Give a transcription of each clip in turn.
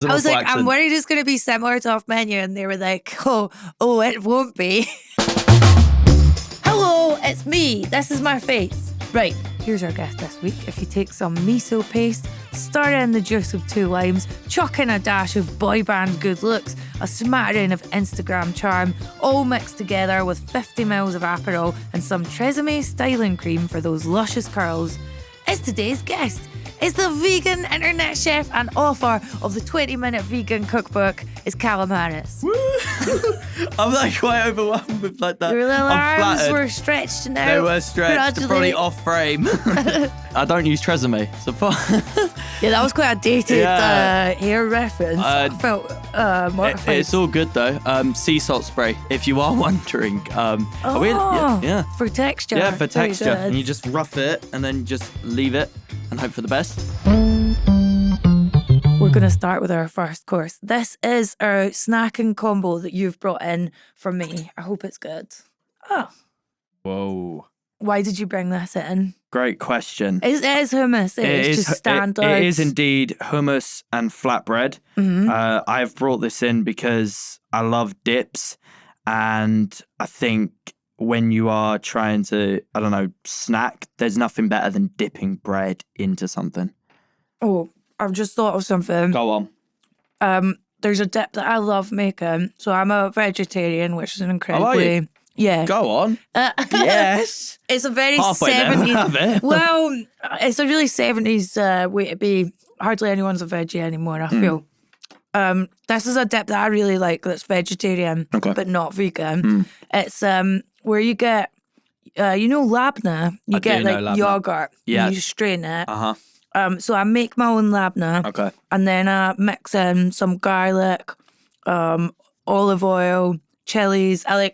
I was like, I'm worried it's going to be similar to Off Menu. And they were like, oh, it won't be. Hello, it's me. This is my face. Right, here's our guest this week. If you take some miso paste, stir in the juice of 2 limes, chuck in a dash of boy band good looks, a smattering of Instagram charm, all mixed together with 50 ml of Aperol and some Tresemme styling cream for those luscious curls, is today's guest. Is the vegan internet chef and author of the 20-minute vegan cookbook is Calum Harris. Woo! I'm like quite overwhelmed with like that. Your little I'm arms flattered. were stretched now. They were stretched, they're probably off frame. I don't use Tresemme, so yeah, that was quite a dated hair reference. I felt mortified. It's all good though. Sea salt spray, if you are wondering. Yeah. For texture. Yeah, for Very texture. good. And you just rough it and then just leave it and hope for the best. We're going to start with our first course. This is our snacking combo that you've brought in for me. I hope it's good. Oh. Whoa. Why did you bring this in? Great question. It is hummus. It is just standard. It is indeed hummus and flatbread. Mm-hmm. I've brought this in because I love dips. And I think when you are trying to, snack, there's nothing better than dipping bread into something. Oh, I've just thought of something. Go on. There's a dip that I love making. So I'm a vegetarian, which is an incredibly... Are you? Yeah. Go on. Yes. It's a very Halfway 70s... there, have it. Well, it's a really 70s way to be. Hardly anyone's a veggie anymore, I feel. This is a dip that I really like that's vegetarian, but not vegan. It's where you get, labna. You get like yogurt. Yeah. And you strain it. Uh-huh. So I make my own labna. Okay. And then I mix in some garlic, olive oil, chilies. I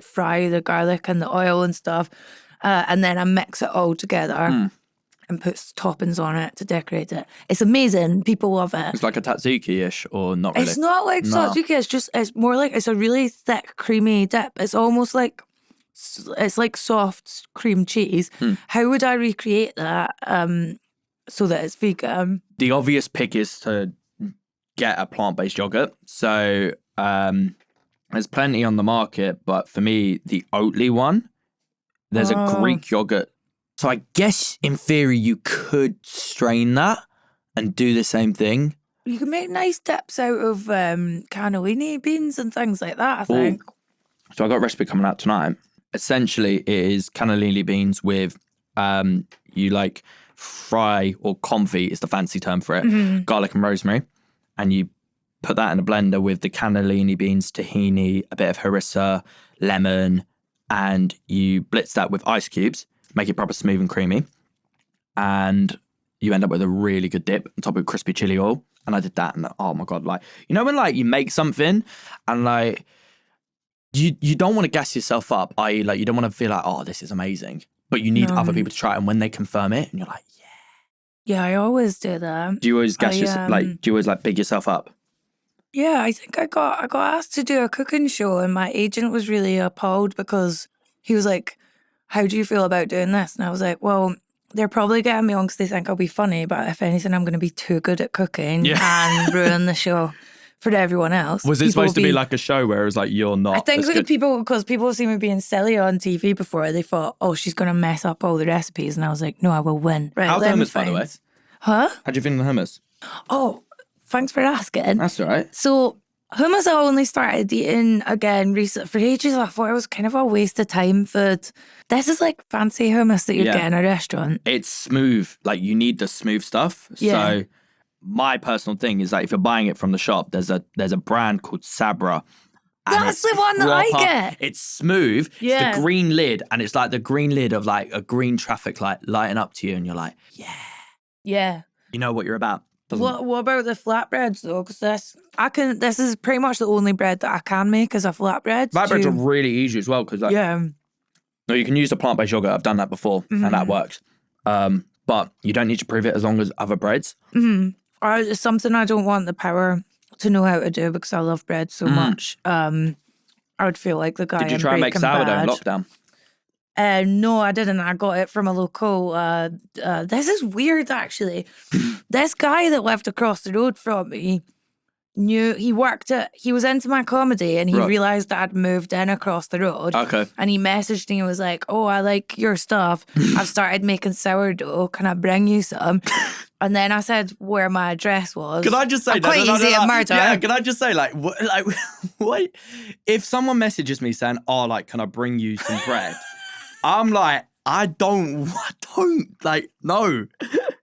fry the garlic and the oil and stuff. And then I mix it all together. And puts toppings on it to decorate it. It's amazing. People love it. It's like a tzatziki-ish or not really? It's not like tzatziki. It's more like, it's a really thick, creamy dip. It's almost like, it's like soft cream cheese. How would I recreate that so that it's vegan? The obvious pick is to get a plant-based yogurt. So there's plenty on the market, but for me, the Oatly one, there's a Greek yogurt. So I guess in theory you could strain that and do the same thing. You can make nice dips out of cannellini beans and things like that, I think. So I got a recipe coming out tonight. Essentially it is cannellini beans with, you like fry or confit is the fancy term for it, garlic and rosemary. And you put that in a blender with the cannellini beans, tahini, a bit of harissa, lemon, and you blitz that with ice cubes. Make it proper smooth and creamy. And you end up with a really good dip on top of crispy chili oil. And I did that and oh my God, when you make something and you don't want to gas yourself up, i.e. you don't want to feel like, oh, this is amazing. But you need other people to try it. And when they confirm it and you're like, yeah. Yeah, I always do that. Do you always gas yourself, do you always big yourself up? Yeah, I think I got asked to do a cooking show and my agent was really appalled because he was like, how do you feel about doing this? And I was like, well, they're probably getting me on because they think I'll be funny, but if anything, I'm going to be too good at cooking and ruin the show for everyone else. Was it supposed to be like a show where it was like, you're not? I think because people have seen me being silly on TV before, they thought, oh, she's going to mess up all the recipes. And I was like, no, I will win. Right, how's the hummus, by the way? Huh? How'd you think of the hummus? Oh, thanks for asking. That's all right. So hummus I only started eating again recently. For ages, I thought it was kind of a waste of time food. This is like fancy hummus that you'd get in a restaurant. It's smooth. You need the smooth stuff. Yeah. So my personal thing is if you're buying it from the shop, there's a brand called Savory. That's the one that I get. It's smooth. Yeah. It's the green lid. And it's like the green lid of a green traffic light lighting up to you. And you're like, yeah. Yeah. You know what you're about. What about the flatbreads though? Because this is pretty much the only bread that I can make as a flatbread. Flatbreads are really easy as well because no, you can use the plant-based yogurt. I've done that before and that works. But you don't need to prove it as long as other breads. It's something I don't want the power to know how to do because I love bread so much. I would feel like the guy. Did you try and make sourdough in lockdown? No, I didn't. I got it from a local. This is weird, actually. This guy that lived across the road from me he was into my comedy, and he realised that I'd moved in across the road. Okay. And he messaged me and was like, "Oh, I like your stuff. I've started making sourdough. Can I bring you some?" And then I said where my address was. Can I just say, quite easy at murder. Yeah, can I just say, what? If someone messages me saying, "Oh, like, can I bring you some bread?" I'm like, I don't, no.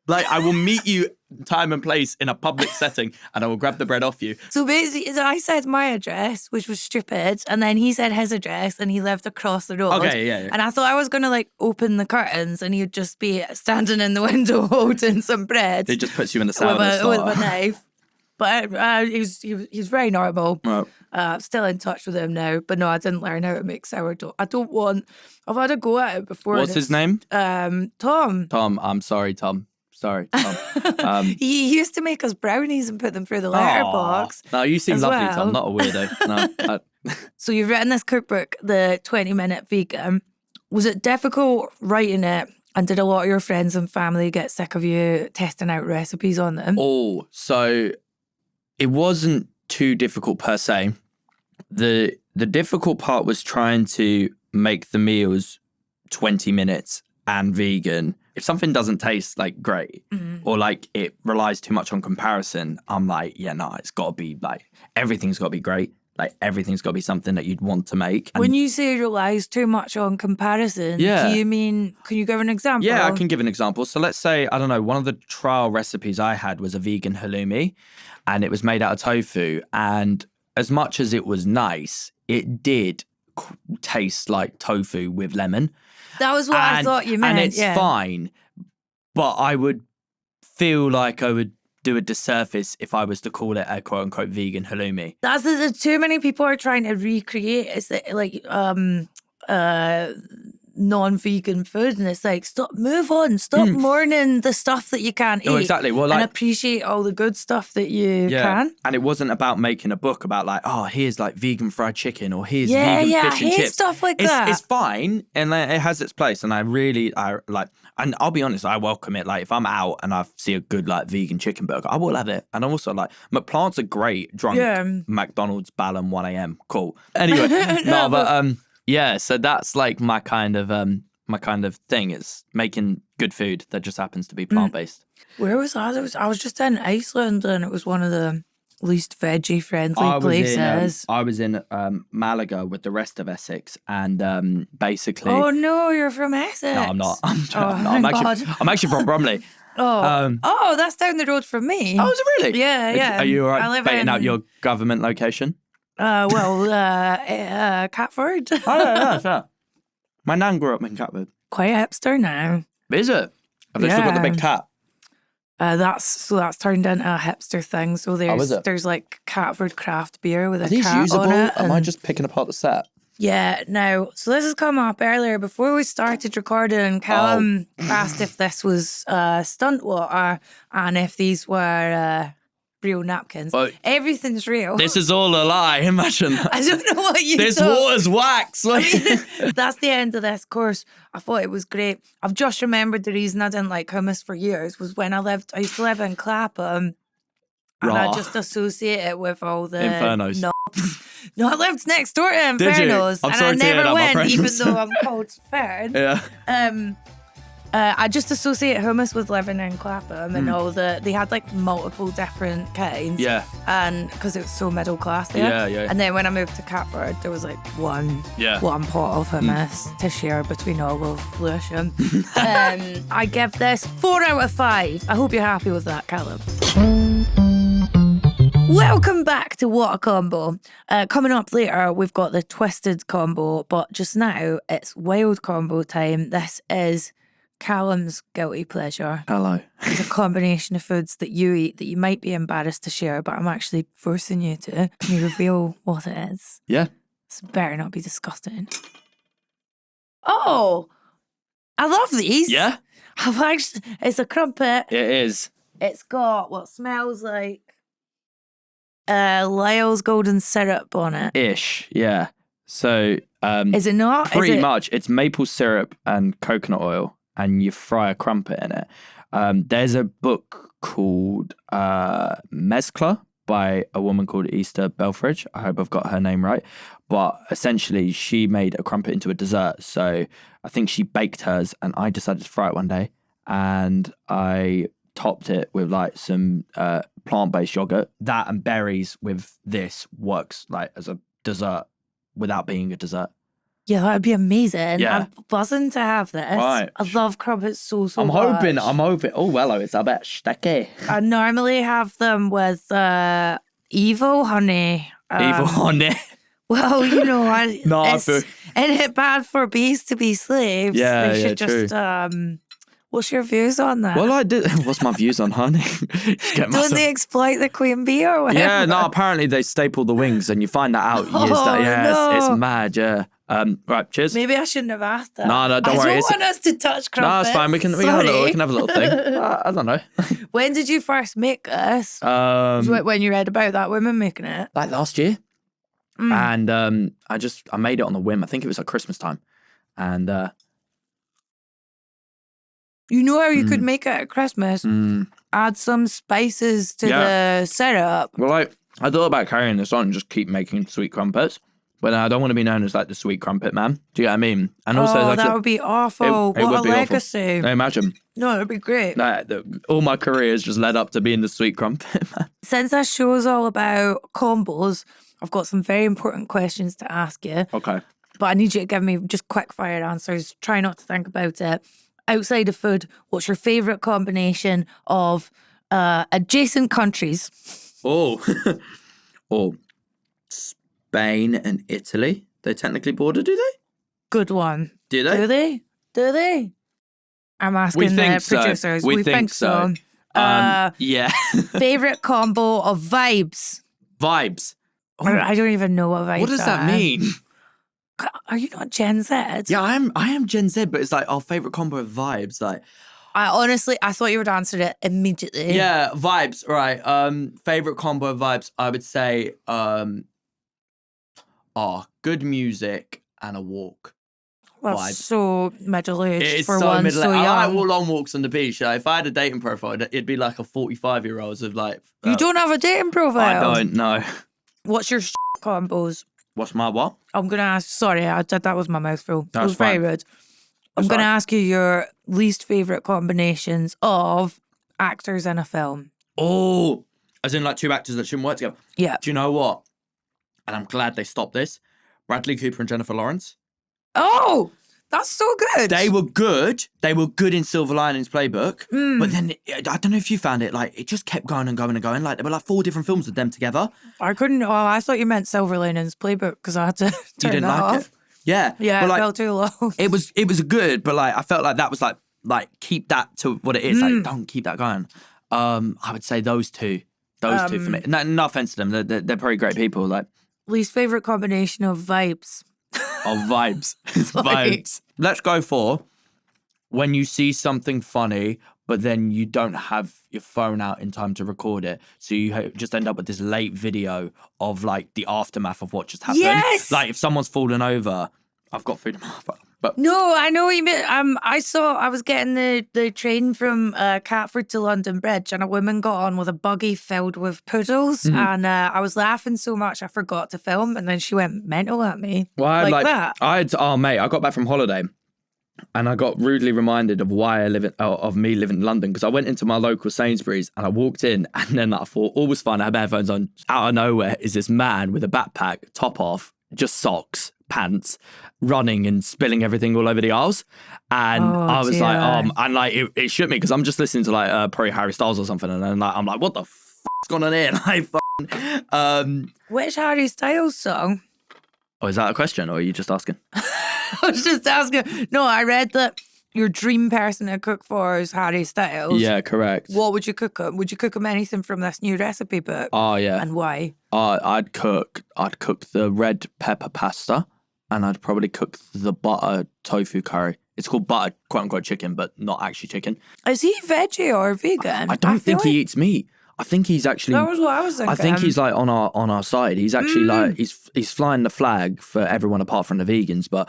Like, I will meet you time and place in a public setting, and I will grab the bread off you. So basically, I said my address, which was stupid, and then he said his address, and he lived across the road. Okay, yeah. And I thought I was going to like open the curtains, and he'd just be standing in the window holding some bread. It just puts you in the sourdough with a knife. But he's very normal. Right. Still in touch with him now. But no, I didn't learn how to make sourdough. I've had a go at it before. What's his name? Tom. Tom. I'm sorry, Tom. Sorry, Tom. He used to make us brownies and put them through the letterbox. No, you seem lovely, well. Tom. Not a weirdo. No. So you've written this cookbook, the 20-minute vegan. Was it difficult writing it? And did a lot of your friends and family get sick of you testing out recipes on them? Oh, so it wasn't too difficult per se. The difficult part was trying to make the meals 20 minutes and vegan. If something doesn't taste like great or like it relies too much on comparison, I'm like, yeah, no, it's got to be like, everything's got to be great. Like everything's got to be something that you'd want to make. And when you say it relies too much on comparison, do you mean, can you give an example? Yeah, I can give an example. So let's say, I don't know, one of the trial recipes I had was a vegan halloumi, and it was made out of tofu. And as much as it was nice, it did taste like tofu with lemon. That was what I thought you meant. And it's fine, but I would feel like I would do a disservice if I was to call it a quote unquote vegan halloumi. That's too many people are trying to recreate non-vegan food, and it's like, stop mourning the stuff that you can't eat. Oh, exactly. Well, and appreciate all the good stuff that you can. And it wasn't about making a book about like, oh, here's like vegan fried chicken or here's vegan fish and chips. Stuff like that. It's fine, and it has its place. And I like, and I'll be honest, I welcome it. Like if I'm out and I see a good like vegan chicken burger, I will have it. And also like McPlant's are great drunk. McDonald's Ballum 1 a.m. Cool. Anyway, yeah, so that's like my kind of thing is making good food that just happens to be plant-based. Where was I? I was just in Iceland, and it was one of the least veggie-friendly places. I was in Malaga with the rest of Essex, and basically... Oh no, you're from Essex. No, I'm not. I'm actually from Bromley. That's down the road from me. Oh, is it really? Yeah. Are you all right baiting out your government location? Catford. Oh, yeah. My nan grew up in Catford. Quite hipster now. Is it? Have they still got the big cat? That's turned into a hipster thing. So there's like Catford craft beer with a cat usable? on it. Am I just picking apart the set? Yeah, no. So this has come up earlier before we started recording. Calum asked if this was stunt water and if these were real napkins. Well, everything's real. This is all a lie. Imagine that. I don't know what you This thought. water's wax. That's the end of this course. I thought it was great. I've just remembered the reason I didn't like hummus for years was when I used to live in Clapham, and I just associate it with all the Infernos. No, I lived next door to Infernos, and I never went, even though I'm called Fern. Yeah. I just associate hummus with living in Clapham and all they had like multiple different kinds. Yeah. And because it was so middle class there. Yeah. And then when I moved to Catford, there was like one pot of hummus to share between all of Lewisham. I give this 4 out of 5. I hope you're happy with that, Calum. Welcome back to What a Combo. Coming up later, we've got the twisted combo, but just now it's wild combo time. This is Calum's guilty pleasure. Hello. It's a combination of foods that you eat that you might be embarrassed to share, but I'm actually forcing you to. Can you reveal what it is? Yeah. This better not be disgusting. Oh, I love these. Yeah? It's a crumpet. It is. It's got what smells like Lyle's golden syrup on it. Ish, yeah. So Is it not? pretty much, it's maple syrup and coconut oil, and you fry a crumpet in it. There's a book called Mezcla by a woman called Easter Belfridge. I hope I've got her name right. But essentially, she made a crumpet into a dessert. So I think she baked hers, and I decided to fry it one day. And I topped it with like some plant-based yogurt. That and berries with this works like as a dessert without being a dessert. Yeah, that'd be amazing. Yeah. I'm buzzing to have this. Right. I love crumpets so I'm much. hoping. Oh, hello, it's a bit sticky. I normally have them with evil honey. Evil honey. Well, you know, Isn't it bad for bees to be slaves? Yeah, They yeah, should true. just, what's your views on that? Well, I did. What's my views on honey? Don't they exploit the queen bee or whatever? Yeah, no, apparently they staple the wings and you find that out years Oh, it's no. mad, yeah. Right, cheers. Maybe I shouldn't have asked that. No, don't worry. I don't want us to touch crumpets. No, it's fine. We can have a little thing. I don't know. When did you first make this? When you read about that woman making it? Like last year. And I made it on a whim. I think it was at Christmas time. And you know how you could make it at Christmas? Add some spices to the syrup. well, I thought about carrying this on and just keep making sweet crumpets. But I don't want to be known as like the sweet crumpet man. Do you get what I mean? And also, Oh, like, that would be awful. it What would a be awful. legacy. I imagine. No, it would be great. All my career has just led up to being the sweet crumpet man. Since this show is all about combos, I've got some very important questions to ask you. Okay. But I need you to give me just quick fire answers. Try not to think about it. Outside of food, what's your favourite combination of adjacent countries? Oh. Spain and Italy. They technically border, do they? Good one. Do they? Do they? I'm asking the producers. We think so. Yeah. Favourite combo of vibes? Vibes. Oh, I don't even know what vibes are. what does that mean? Are you not Gen Z? Yeah, I am Gen Z, but it's like our favourite combo of vibes. Like, I thought you would answer it immediately. yeah, vibes. Right. Favourite combo of vibes. I would say, good music and a walk. That's Vibes. so middle-aged It's for so one middle. so young. I like long walks on the beach. Like, if I had a dating profile, it'd be like a 45-year-old of like. You don't have a dating profile? I don't know. What's your combos? What's my what? I'm going to ask... Sorry, I said that was my mouth full. It That's was very fine. rude. I'm going to ask you your least favourite combinations of actors in a film. Oh, as in like two actors that shouldn't work together. Yeah. Do you know what? And I'm glad they stopped this. Bradley Cooper and Jennifer Lawrence. Oh, that's so good. They were good. They were good in Silver Linings Playbook. But then, I don't know if you found it, like, it just kept going and going and going. Like, there were like 4 different films with them together. I couldn't... Oh, I thought you meant Silver Linings Playbook because I had to You turn didn't that like off. it? Yeah. Yeah, but it like, felt too low. it was good, but like, I felt like that was like keep that to what it is. Like, don't keep that going. I would say those two. Those two for me. No offense to them. They're pretty great people. Like, Least favourite combination of vibes. of vibes. Vibes. Let's go for when you see something funny, but then you don't have your phone out in time to record it. So you just end up with this late video of like the aftermath of what just happened. Yes! Like if someone's fallen over, I've got freedom. But No, I know what you mean. I was getting the train from Catford to London Bridge, and a woman got on with a buggy filled with poodles, and I was laughing so much I forgot to film, and then she went mental at me. well, like that. I got back from holiday. And I got rudely reminded of why of me living in London, because I went into my local Sainsbury's and I walked in, and then I thought all was fine. I had my headphones on. Out of nowhere is this man with a backpack, top off, just socks, pants, running and spilling everything all over the aisles. And I was dear. like, and like it shook me because I'm just listening to like probably Harry Styles or something, and then like I'm like, what the f***'s going on here? Like, Which Harry Styles song? oh, is that a question, or are you just asking? I was just asking. No, I read that your dream person to cook for is Harry Styles. Yeah, correct. What would you cook him? Would you cook him anything from this new recipe book? Oh yeah. And why? I'd cook the red pepper pasta, and I'd probably cook the butter tofu curry. It's called butter, quote unquote, chicken, but not actually chicken. Is he veggie or vegan? I don't think feel he eats meat. I think he's actually. That was what I was thinking. I think he's like on our side. He's actually like he's flying the flag for everyone apart from the vegans. But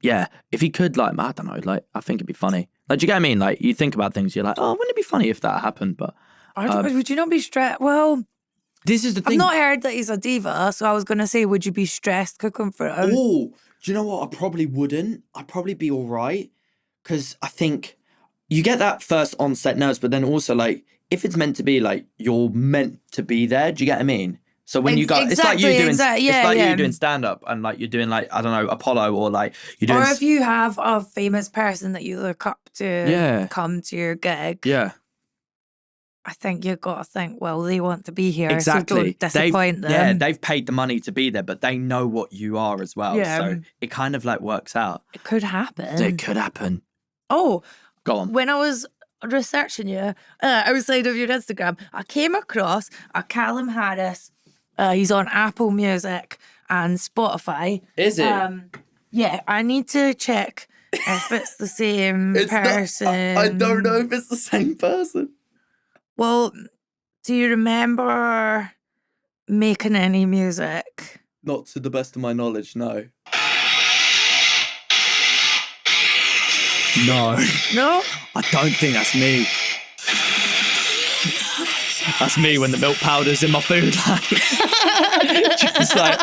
yeah, if he could, like, I don't know, like, I think it'd be funny. Like, do you get what I mean? Like, you think about things, you're like, oh, wouldn't it be funny if that happened? But would you not be stressed? Well, this is the thing. I've not heard that he's a diva, so I was gonna say, would you be stressed cooking for him? Oh, do you know what? I probably wouldn't. I'd probably be all right, because I think you get that first onset nerves, but then also, like, if it's meant to be, like, you're meant to be there. Do you get what I mean? So when you got, it's like you doing, you doing stand up, and like you're doing, like, I don't know, Apollo, or like you're doing. Or if you have a famous person that you look up to come to your gig. Yeah. I think you've got to think, well, they want to be here, exactly. so don't disappoint them. Yeah, they've paid the money to be there, but they know what you are as well. Yeah. So it kind of like works out. It could happen. It could happen. Oh, go on. When I was researching you outside of your Instagram, I came across a Calum Harris. He's on Apple Music and Spotify. Is it? Yeah, I need to check if it's the same person. I don't know if it's the same person. Well, do you remember making any music? Not to the best of my knowledge, no. No. No? I don't think that's me. That's me when the milk powder's in my food. Just like...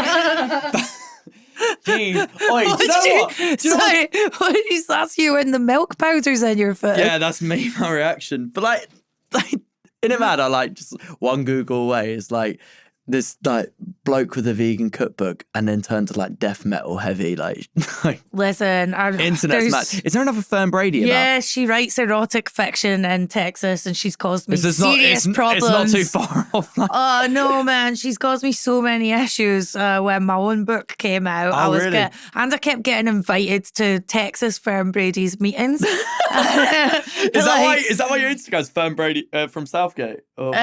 Gee, oi, do you know what? Sorry, what did you ask you when the milk powder's in your food? Yeah, that's me, my reaction. But like in it matter, like, just one Google away is like this like bloke with a vegan cookbook, and then turn to like death metal heavy, like listen, internet's mad. Is there another Fern Brady about? Yeah, she writes erotic fiction in Texas, and she's caused me serious problems. It's not too far off. Like. Oh no, man, she's caused me so many issues when my own book came out. Really? And I kept getting invited to Texas Fern Brady's meetings. Is that why your Instagram's Fern Brady from Southgate? From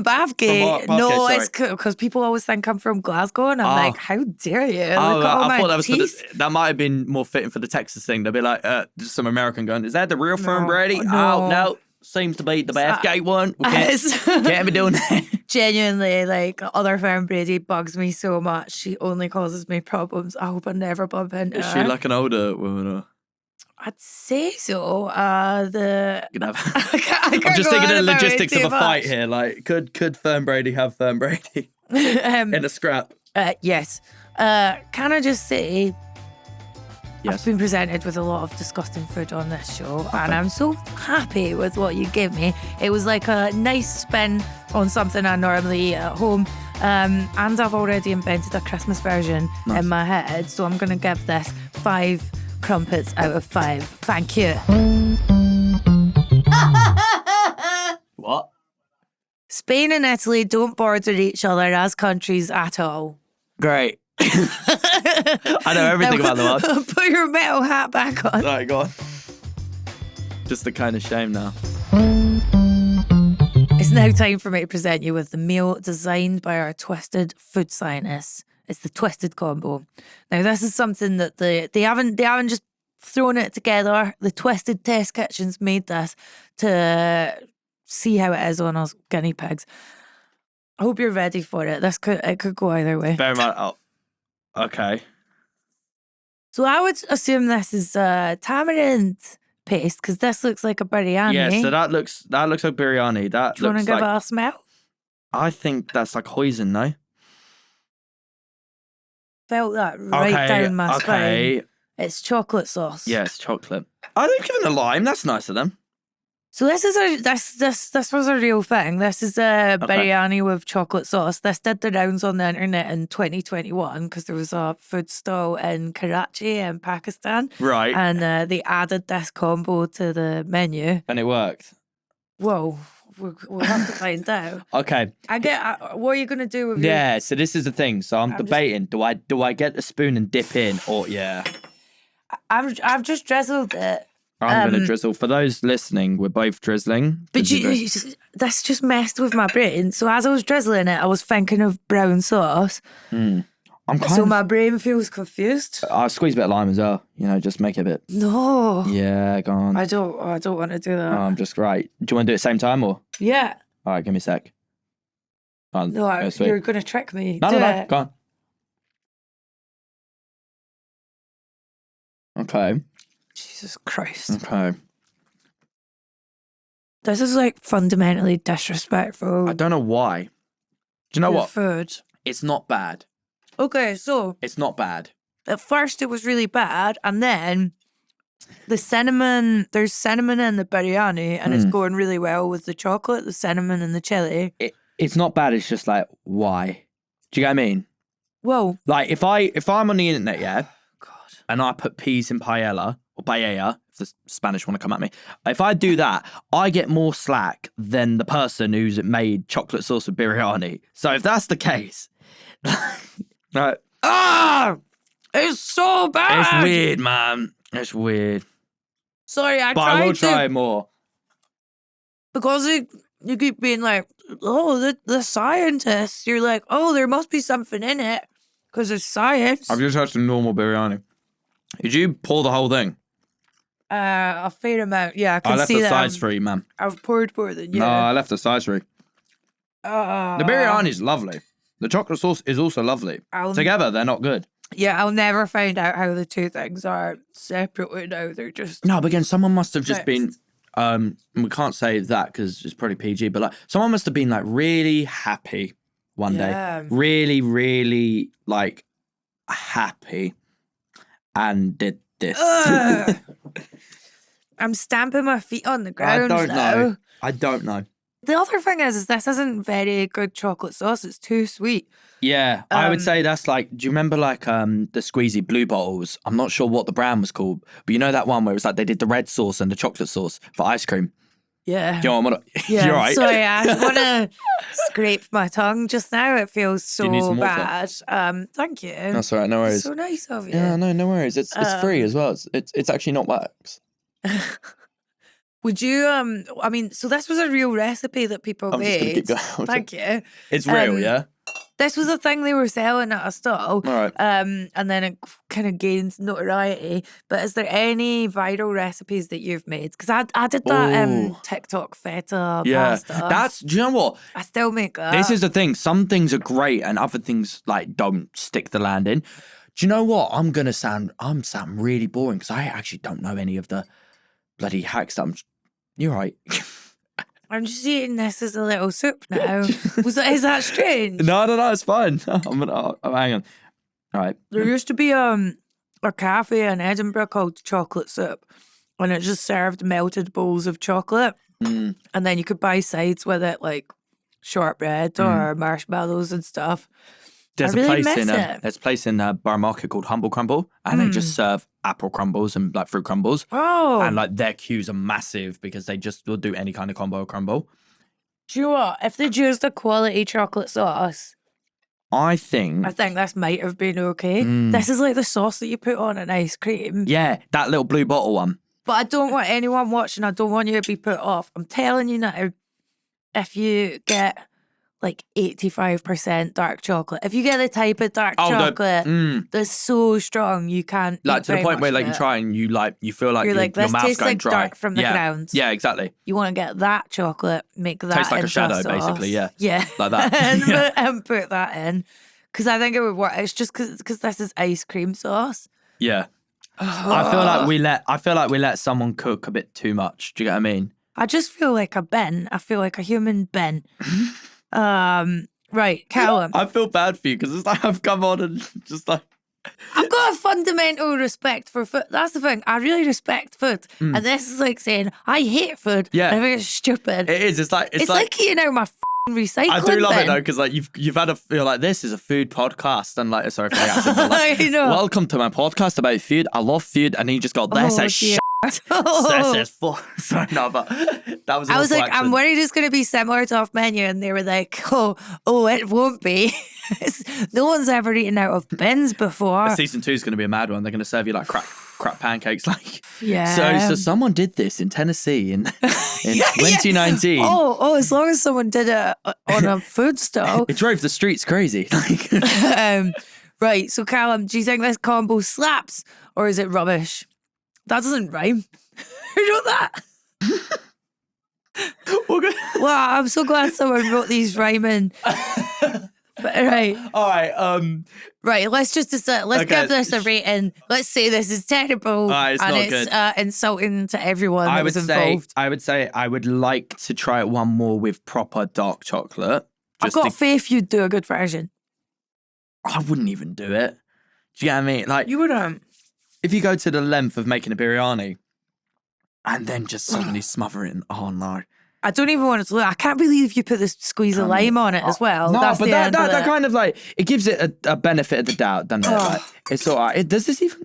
Bathgate. From no, sorry. It's because people always think I'm from Glasgow, and I'm like, how dare you? Look at all I thought my teeth. that might have been more fitting for the Texas thing. They'll be like, just some American going, is that the real Fern Brady? No. Oh, no. Seems to be the Bathgate one. We can't be doing that. Genuinely, like, other Fern Brady bugs me so much. She only causes me problems. I hope I never bump into her. Is she like an older woman? Or? I'd say so. I'm just thinking of the logistics of a fight here. Like, could Fern Brady have Fern Brady in a scrap? Yes. Can I just say, yes. I've been presented with a lot of disgusting food on this show, and I'm so happy with what you give me. It was like a nice spin on something I normally eat at home. And I've already invented a Christmas version in my head, so I'm going to give this 5 Crumpets out of 5. Thank you. What? Spain and Italy don't border each other as countries at all. Great. I know everything about the world. Put your metal hat back on. All right, go on. Just a kind of shame now. It's now time for me to present you with the meal designed by our twisted food scientists. It's the twisted combo. Now, this is something that they haven't just thrown it together. The Twisted Test Kitchen's made this to see how it is on us guinea pigs. I hope you're ready for it. It could go either way. Very much. Oh, okay. So I would assume this is tamarind paste, because this looks like a biryani. Yeah, so that looks like biryani. That Do you want to looks give like, it a smell? I think that's like hoisin, no? Felt that right down my okay. spine. It's chocolate sauce. Yes, chocolate. Oh, they've given a lime. That's nice of them. So this was a real thing. This is a biryani with chocolate sauce. This did the rounds on the internet in 2021 because there was a food stall in Karachi in Pakistan. Right. And they added this combo to the menu. And it worked. Whoa. We'll have to find out. Okay. What are you going to do with Yeah, so this is the thing. So I'm debating. Do I get the spoon and dip in, or I've just drizzled it. I'm going to drizzle. For those listening, we're both drizzling. But that's just messed with my brain. So as I was drizzling it, I was thinking of brown sauce. My brain feels confused. I'll squeeze a bit of lime as well. Just make it a bit. No. Yeah, go on. I don't want to do that. I'm just right. Do you want to do it at the same time, or? Yeah. All right, give me a sec. Oh, No, sweet. you're going to trick me. No, Do no, it. go on. Okay. Jesus Christ. Okay. This is like fundamentally disrespectful. I don't know why. Do you know to what? Food. It's not bad. Okay, so It's not bad. at first it was really bad, and then there's cinnamon in the biryani, and it's going really well with the chocolate, the cinnamon, and the chili. It's not bad. It's just like, why? Do you get what I mean? Whoa. Like, if I'm on the internet, yeah, God. and I put peas in paella, or paella, if the Spanish want to come at me, if I do that, I get more slack than the person who's made chocolate sauce with biryani. So if that's the case, right. It's so bad. It's weird, man. It's weird. Sorry, But I will try more. Because you keep being like, oh, the scientists. You're like, oh, there must be something in it because it's science. I've just had some normal biryani. Did you pour the whole thing? A fair amount. Yeah, I can I left see the that. sides for you, man. I've poured more than you. No, I left the sides for you. The biryani is lovely. The chocolate sauce is also lovely. Together, they're not good. Yeah, I'll never find out how the two things are separately now. They're just... No, but again, someone must have just been... we can't say that because it's probably PG, but like someone must have been like really happy one day. Really, really like happy and did this. I'm stamping my feet on the ground I don't know. The other thing is this isn't very good chocolate sauce. It's too sweet. Yeah, I would say that's like, do you remember like the squeezy blue bottles? I'm not sure what the brand was called, but you know that one where it was like they did the red sauce and the chocolate sauce for ice cream? Yeah. Do you know what yeah. You're right. Sorry, I want to scrape my tongue just now. It feels so bad. Thank you. That's all right, no worries. It's so nice of you. Yeah, no worries. It's free as well. It's actually not wax. Would you, I mean, so this was a real recipe that people made. Just gonna keep going. Thank you. It's real, yeah? This was a thing they were selling at a stall. All right. And then it kind of gained notoriety. But is there any viral recipes that you've made? Because I did that TikTok feta pasta. Do you know what? I still make that. This is the thing. Some things are great and other things like don't stick the landing. Do you know what? I'm sounding really boring because I actually don't know any of the bloody hacks that You're right. I'm just eating this as a little soup now. Is that strange? No, it's fine. Hang on. All right. There used to be a cafe in Edinburgh called Chocolate Soup, and it just served melted bowls of chocolate, and then you could buy sides with it like shortbread or marshmallows and stuff. There's a place in Borough Market called Humble Crumble, and they just serve apple crumbles and like fruit crumbles. Oh, and like their queues are massive because they just will do any kind of combo crumble. Do you know what? If they'd used a quality chocolate sauce, I think this might have been okay. This is like the sauce that you put on an ice cream. Yeah, that little blue bottle one. But I don't want anyone watching. I don't want you to be put off. I'm telling you now, if you get like 85% dark chocolate. If you get the type of dark chocolate that's so strong you can't like to the point where like you try and you feel like you're like, your this mouth's tastes going like dry. dark from the ground. Yeah, exactly. You want to get that chocolate, make that tastes like into a shadow, sauce. basically. Yeah, yeah, like that. and put that in because I think it would work. It's just because this is ice cream sauce. Yeah, I feel like we let someone cook a bit too much. Do you get what I mean? I just feel like a bin. I feel like a human bin. Right, Calum. I feel bad for you because it's like I've come on and just like... I've got a fundamental respect for food. That's the thing. I really respect food. And this is like saying, I hate food. Yeah. I think it's stupid. It is. It's like eating out my recycling I do love bin. it though because like you've had to feel like this is a food podcast and like sorry for the accent. But, like, I know. Welcome to my podcast about food. I love food, and then you just got this as shit. This is full. Sorry, no, but that was. I was like, accent. I'm worried it's going to be similar to off menu, and they were like, oh, it won't be. No one's ever eaten out of bins before. Season 2 is going to be a mad one. They're going to serve you like crap pancakes, like. Yeah. So someone did this in Tennessee in 2019. Yeah. Oh, as long as someone did it on a food stall. It drove the streets crazy. Right. So, Calum, do you think this combo slaps or is it rubbish? That doesn't rhyme. Who wrote that? Well, I'm so glad someone wrote these rhyming. Right. All right. Right, let's just decide. Let's Okay. give this a rating. Let's say this is terrible It's and not it's good. Insulting to everyone that was involved. I would say I would like to try it one more with proper dark chocolate. I've got faith you'd do a good version. I wouldn't even do it. Do you get what I mean? Like, You wouldn't. if you go to the length of making a biryani and then just suddenly smother it in, oh no. I don't even want to look. I can't believe you put this squeeze of lime on it as well. No, That's but the end of that it. kind of like, it gives it a benefit of the doubt, doesn't it? Like, it's all right. Does this even,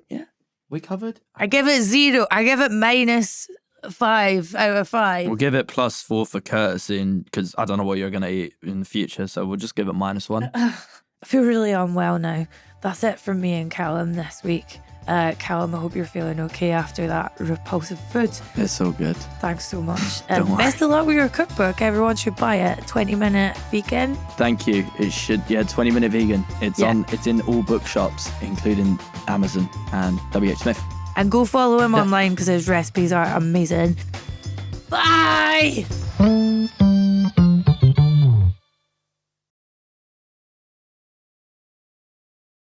we covered? I give it 0. I give it -5 out of 5. We'll give it +4 for courtesy because I don't know what you're going to eat in the future. So we'll just give it -1. I feel really unwell now. That's it from me and Calum this week. Calum, I hope you're feeling okay after that repulsive food. It's all good. Thanks so much. Don't worry. Best of luck with your cookbook. Everyone should buy it. 20-minute vegan. Thank you. It should, 20-minute vegan. It's in all bookshops, including Amazon and WH Smith. And go follow him online because his recipes are amazing. Bye!